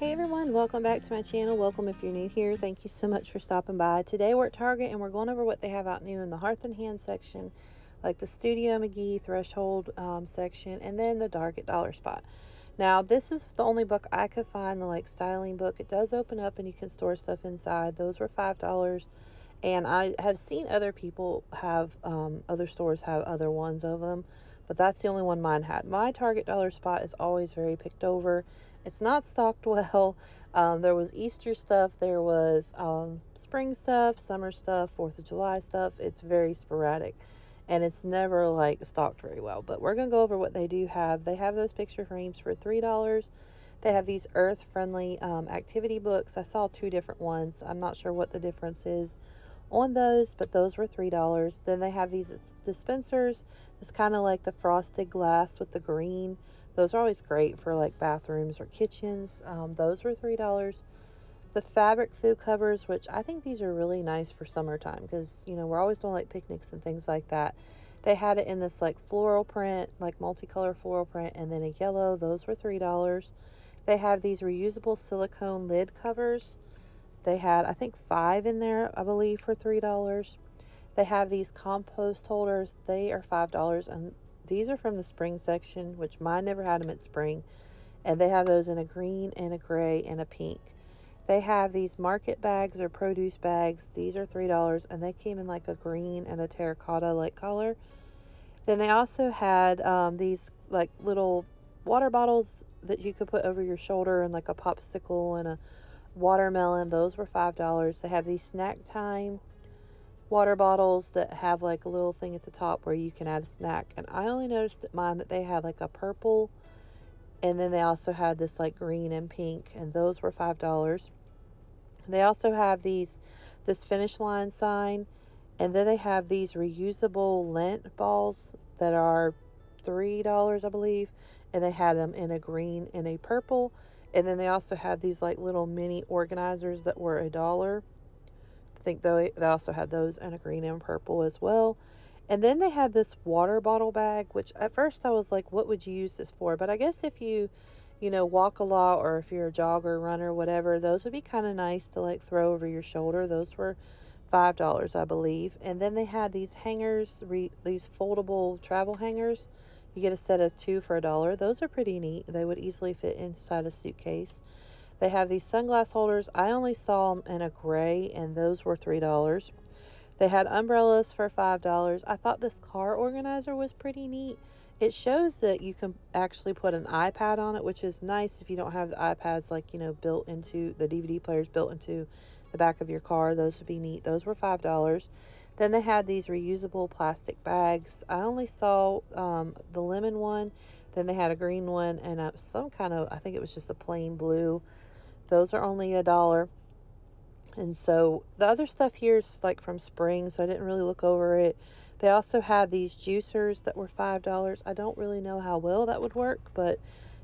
Hey everyone, welcome back to my channel. Welcome if you're new here. Thank you so much for stopping by. Today we're at Target and we're going over what they have out new in the Hearth and Hand section, like the Studio Mcgee Threshold section, and then the Dark at Dollar Spot. Now this is the only book I could find, the like styling book. It does open up and you can store stuff inside. Those were $5. And I have seen other people have, other stores have other ones of them, but that's the only one mine had. My Target Dollar Spot is always very picked over. It's not stocked well. There was Easter stuff, there was spring stuff, summer stuff, 4th of July stuff. It's very sporadic and it's never like stocked very well. But we're going to go over what they do have. They have those picture frames for $3. They have these earth friendly activity books. I saw two different ones. I'm not sure what the difference is on those, but those were $3. Then they have these dispensers. It's kind of like the frosted glass with the green. Those are always great for like bathrooms or kitchens. Those were $3. The fabric food covers, which I think these are really nice for summertime because, you know, we're always doing like picnics and things like that. They had it in this like floral print, like multicolor floral print, and then a yellow. Those were $3. They have these reusable silicone lid covers. They had, I think, 5 in there, I believe, for $3. They have these compost holders. They are $5, and these are from the spring section, which mine never had them at spring. And they have those in a green and a gray and a pink. They have these market bags or produce bags. These are $3, and they came in like a green and a terracotta like color. Then they also had these like little water bottles that you could put over your shoulder, and like a popsicle and a watermelon. Those were $5. They have these snack time water bottles that have like a little thing at the top where you can add a snack. And I only noticed at mine that they had like a purple, and then they also had this like green and pink, and those were $5. They also have this finish line sign, and then they have these reusable lint balls that are $3, I believe, and they had them in a green and a purple. And then they also had these like little mini organizers that were $1. I think they also had those in a green and purple as well. And then they had this water bottle bag, which at first I was like, what would you use this for? But I guess if you walk a lot, or if you're a jogger, runner, whatever, those would be kind of nice to like throw over your shoulder. Those were $5, I believe. And then they had these hangers, these foldable travel hangers. You get a set of 2 for $1. Those are pretty neat. They would easily fit inside a suitcase. They have these sunglass holders. I only saw them in a gray, and those were $3. They had umbrellas for $5. I thought this car organizer was pretty neat. It shows that you can actually put an iPad on it, which is nice if you don't have the iPads like, built into the DVD players built into the back of your car. Those would be neat. Those were $5. Then they had these reusable plastic bags. I only saw the lemon one. Then they had a green one and some kind of, I think it was just a plain blue. Those are only $1. And so the other stuff here is like from spring, so I didn't really look over it. They also had these juicers that were $5. I don't really know how well that would work, but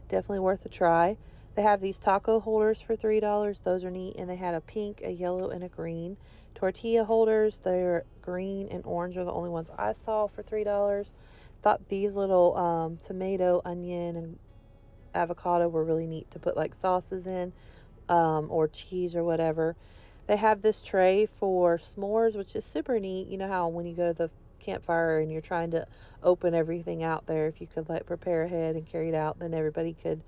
definitely worth a try. They have these taco holders for $3. Those are neat. And they had a pink, a yellow, and a green. Tortilla holders, they're green and orange are the only ones I saw for $3. Thought these little tomato, onion, and avocado were really neat to put like sauces in, or cheese or whatever. They have this tray for s'mores, which is super neat. You know how when you go to the campfire and you're trying to open everything out there, if you could like prepare ahead and carry it out, then everybody could,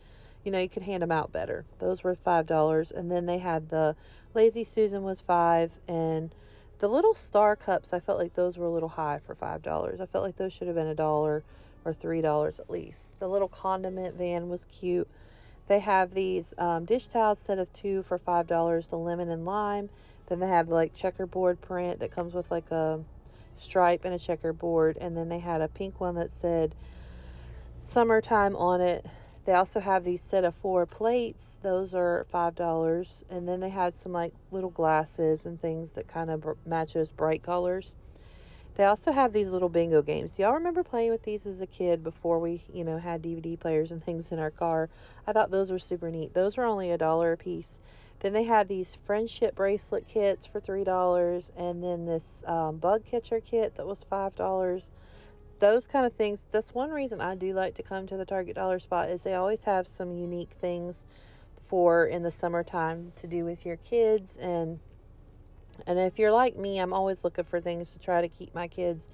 you could hand them out better. Those were $5. And then they had the Lazy Susan was 5, and the little star cups, I felt like those were a little high for $5. I felt like those should have been $1 or $3 at least. The little condiment van was cute. They have these dish towels set of 2 for $5, the lemon and lime. Then they have like checkerboard print that comes with like a stripe and a checkerboard. And then they had a pink one that said summertime on it. They also have these set of 4 plates. Those are $5. And then they had some like little glasses and things that kind of match those bright colors. They also have these little bingo games. Do y'all remember playing with these as a kid before we, had DVD players and things in our car? I thought those were super neat. Those were only $1 a piece. Then they had these friendship bracelet kits for $3, and then this bug catcher kit that was $5. Those kind of things. That's one reason I do like to come to the Target Dollar Spot, is they always have some unique things for in the summertime to do with your kids. And if you're like me, I'm always looking for things to try to keep my kids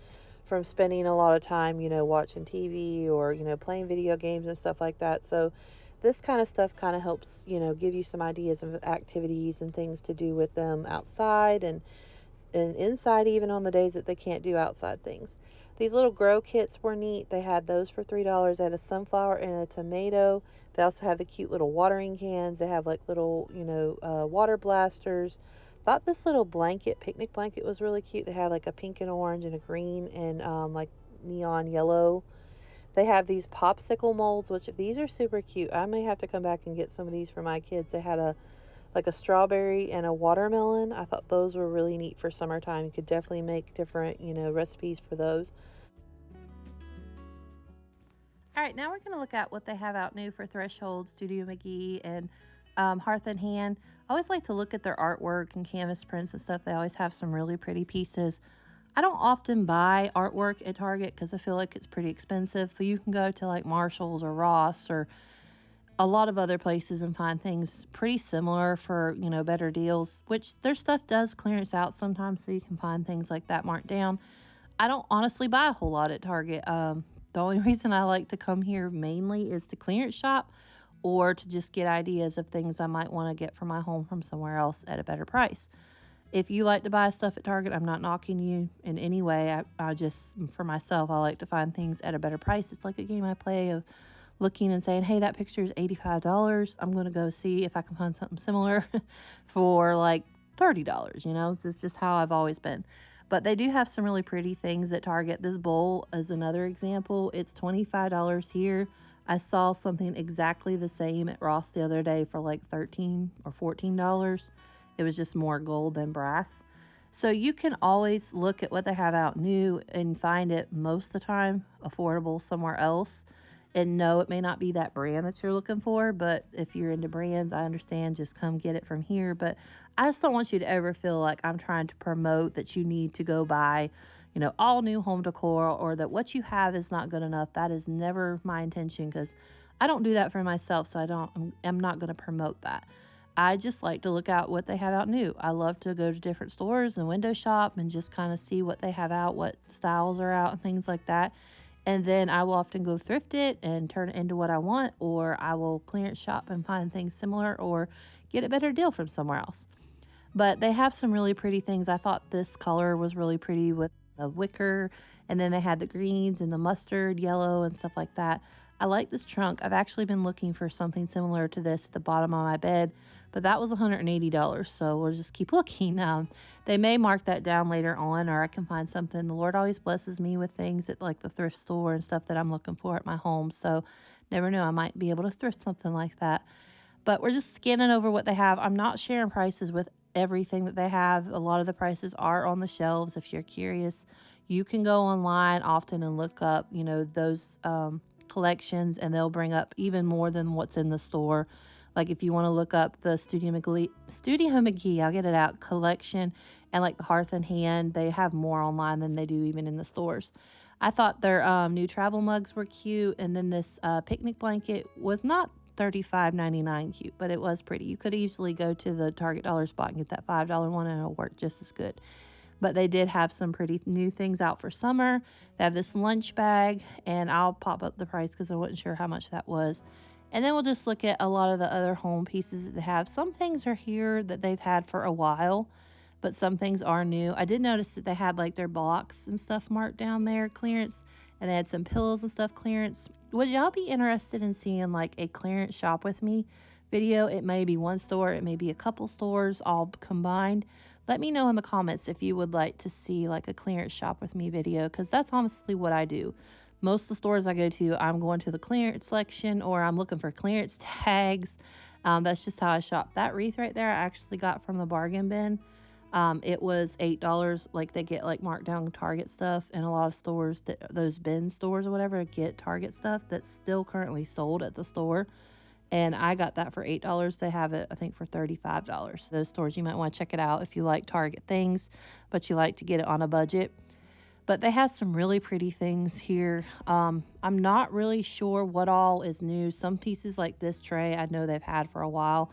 from spending a lot of time, watching TV or, playing video games and stuff like that. So this kind of stuff kind of helps, give you some ideas of activities and things to do with them outside and inside, even on the days that they can't do outside things. These little grow kits were neat. They had those for $3. They had a sunflower and a tomato. They also have the cute little watering cans. They have like little, water blasters. Thought this little picnic blanket was really cute. They had like a pink and orange and a green and like neon yellow. They have these popsicle molds, which these are super cute. I may have to come back and get some of these for my kids. They had a strawberry and a watermelon. I thought those were really neat for summertime. You could definitely make different, recipes for those. All right, now we're going to look at what they have out new for Threshold, Studio Mcgee, and Hearth and Hand. I always like to look at their artwork and canvas prints and stuff. They always have some really pretty pieces. I don't often buy artwork at Target because I feel like it's pretty expensive, but you can go to like Marshall's or Ross or a lot of other places and find things pretty similar for, better deals, which their stuff does clearance out sometimes, so you can find things like that marked down. I don't honestly buy a whole lot at Target. The only reason I like to come here mainly is to clearance shop or to just get ideas of things I might want to get for my home from somewhere else at a better price. If you like to buy stuff at Target, I'm not knocking you in any way. I just, for myself, I like to find things at a better price. It's like a game I play of looking and saying, hey, that picture is $85. I'm going to go see if I can find something similar for like $30. It's just how I've always been. But they do have some really pretty things at Target. This bowl is another example. It's $25 here. I saw something exactly the same at Ross the other day for like $13 or $14. It was just more gold than brass. So you can always look at what they have out new and find it most of the time affordable somewhere else. And no, it may not be that brand that you're looking for, but if you're into brands, I understand, just come get it from here. But I just don't want you to ever feel like I'm trying to promote that you need to go buy, all new home decor, or that what you have is not good enough. That is never my intention, because I don't do that for myself, so I'm not going to promote that. I just like to look out what they have out new. I love to go to different stores and window shop and just kind of see what they have out, what styles are out and things like that. And then I will often go thrift it and turn it into what I want, or I will clearance shop and find things similar or get a better deal from somewhere else. But they have some really pretty things. I thought this color was really pretty with the wicker, and then they had the greens and the mustard yellow and stuff like that. I like this trunk. I've actually been looking for something similar to this at the bottom of my bed, but that was $180, so we'll just keep looking. They may mark that down later on, or I can find something. The Lord always blesses me with things at like the thrift store and stuff that I'm looking for at my home, so never know, I might be able to thrift something like that. But we're just scanning over what they have. I'm not sharing prices with everything that they have. A lot of the prices are on the shelves. If you're curious, you can go online often and look up, those collections, and they'll bring up even more than what's in the store. Like if you want to look up the Studio Mcgee, I'll get it out, collection, and like the Hearth and Hand, they have more online than they do even in the stores. I thought their new travel mugs were cute, and then this picnic blanket was not $35.99 cute, but it was pretty. You could easily go to the Target dollar spot and get that $5 one, and it'll work just as good. But they did have some pretty new things out for summer. They have this lunch bag, and I'll pop up the price because I wasn't sure how much that was. And then we'll just look at a lot of the other home pieces that they have. Some things are here that they've had for a while, but some things are new. I did notice that they had like their blocks and stuff marked down there, clearance, and they had some pillows and stuff clearance. Would y'all be interested in seeing like a clearance shop with me video? It may be one store, it may be a couple stores all combined. Let me know in the comments if you would like to see like a clearance shop with me video, because that's honestly what I do. Most of the stores I go to, I'm going to the clearance section, or I'm looking for clearance tags. That's just how I shop. That wreath right there I actually got from the bargain bin. It was $8. Like they get like marked down Target stuff, and a lot of stores, those bin stores or whatever, get Target stuff that's still currently sold at the store. And I got that for $8. They have it, I think, for $35. Those stores, you might want to check it out if you like Target things, but you like to get it on a budget. But they have some really pretty things here. I'm not really sure what all is new. Some pieces like this tray I know they've had for a while.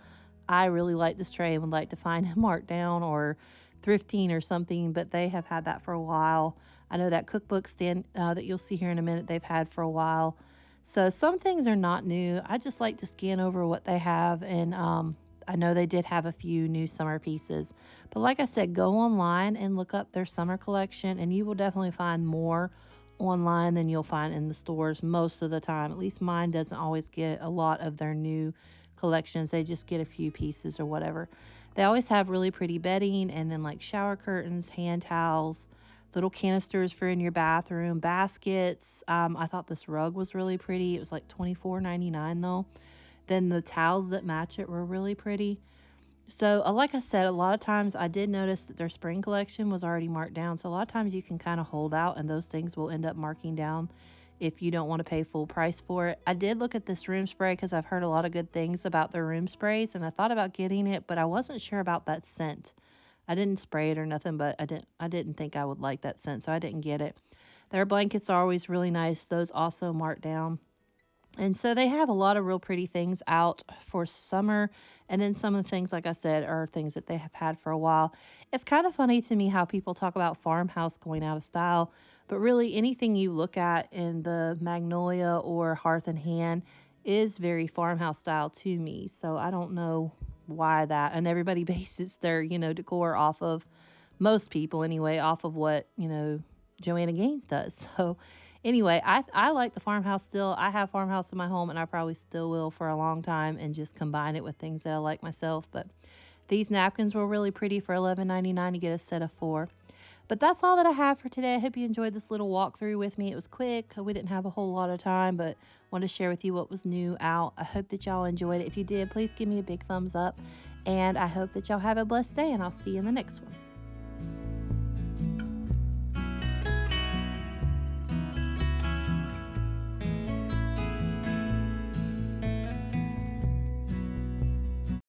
I really like this tray and would like to find a markdown or thrifting or something, but they have had that for a while. I know that cookbook stand that you'll see here in a minute they've had for a while. So some things are not new. I just like to scan over what they have, and I know they did have a few new summer pieces. But like I said, go online and look up their summer collection, and you will definitely find more online than you'll find in the stores most of the time. At least mine doesn't always get a lot of their new collections. They just get a few pieces or whatever. They always have really pretty bedding, and then like shower curtains, hand towels, little canisters for in your bathroom, baskets. I thought this rug was really pretty. It was like $24.99 though. Then the towels that match it were really pretty. So, like I said, a lot of times I did notice that their spring collection was already marked down. So, a lot of times you can kind of hold out and those things will end up marking down if you don't want to pay full price for it. I did look at this room spray because I've heard a lot of good things about their room sprays, and I thought about getting it, but I wasn't sure about that scent. I didn't spray it or nothing, but I didn't think I would like that scent, so I didn't get it. Their blankets are always really nice. Those also marked down. And so they have a lot of real pretty things out for summer. And then some of the things, like I said, are things that they have had for a while. It's kind of funny to me how people talk about farmhouse going out of style, but really anything you look at in the Magnolia or Hearth and Hand is very farmhouse style to me. So I don't know why that. And everybody bases their, decor off of, most people anyway, off of what, Joanna Gaines does. So anyway, I like the farmhouse still. I have farmhouse in my home, and I probably still will for a long time and just combine it with things that I like myself. But these napkins were really pretty for $11.99 to get a set of 4. But that's all that I have for today. I hope you enjoyed this little walkthrough with me. It was quick. We didn't have a whole lot of time, but wanted to share with you what was new out. I hope that y'all enjoyed it. If you did, please give me a big thumbs up. And I hope that y'all have a blessed day, and I'll see you in the next one.